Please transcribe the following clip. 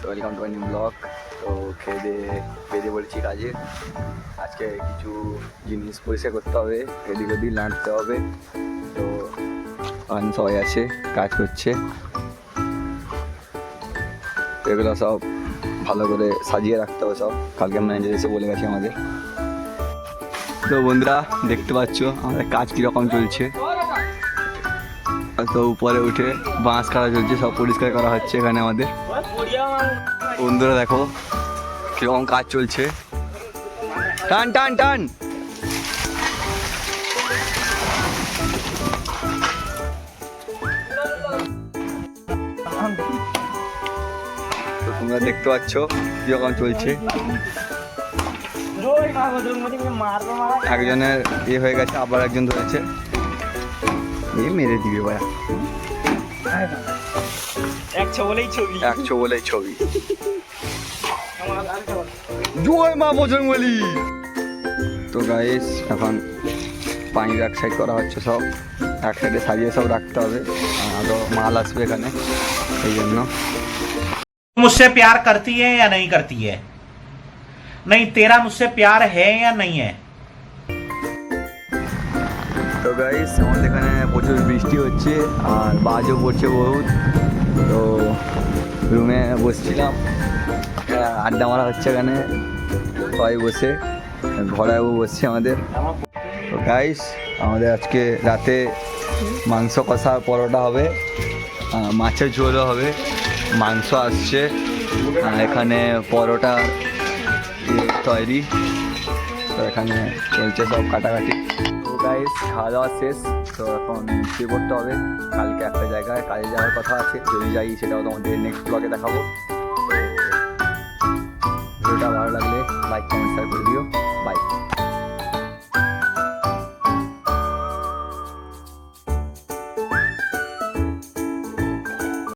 Welcome to my new blog. তো খেয়ে দিয়ে বেরিয়ে পড়েছি কাজে। আজকে কিছু জিনিস পরিষ্কার করতে হবে, এদিক ওদিক লাঁটতে হবে। তো ওখানে সবাই আছে, কাজ করছে। এগুলো সব ভালো করে সাজিয়ে রাখতে হবে সব, কালকে ম্যানেজার এসে বলে গেছে আমাদের। তো বন্ধুরা দেখতে পাচ্ছ আমাদের কাজ কীরকম চলছে। তো উপরে উঠে বাঁশ কাটা চলছে, সব পরিষ্কার করা হচ্ছে এখানে আমাদের। বন্ধুরা দেখো কিরকম কাজ চলছে, টান টান টান। তো তোমরা দেখতে পাচ্ছ কিরকম চলছে। একজনের ইয়ে হয়ে গেছে, আবার একজন ধরেছে, মেরে দিবে ভাইয়া। একশো বলেই ছবি। জয় মা বজরংবলী। তো গাইস এখন পানির এক সাইড করা হচ্ছে, সব এক সাইডে সাজিয়ে সব রাখতে হবে, আরো মাল আসবে এখানে এই জন্য। मुझसे प्यार करती है या नहीं करती है? नहीं, तेरा मुझसे प्यार है या नहीं है? তো গাইস আমাদের এখানে প্রচুর বৃষ্টি হচ্ছে আর বাজও পড়ছে বহুত। তো রুমে বসছিলাম, আড্ডা মারা হচ্ছে এখানে সবাই বসে, ঘরেও বসছে আমাদের। তো গাইস আমাদের আজকে রাতে মাংস কষা পরোটা হবে, মাছের ঝোলও হবে, মাংস আসছে, এখানে পরোটা তৈরি। তো এখানে চলছে সব কাটাকাটি। তো গাইস খাওয়া দাওয়া শেষ, তো এখন শুয়ে পড়তে হবে। কালকে একটা জায়গায় কাজে যাওয়ার কথা আছে, যদি যাই সেটাও তোমাদের নেক্সট ব্লগে দেখাবো। ভিডিওটা ভালো লাগলে লাইক কমেন্ট শেয়ার করে দিও। বাই।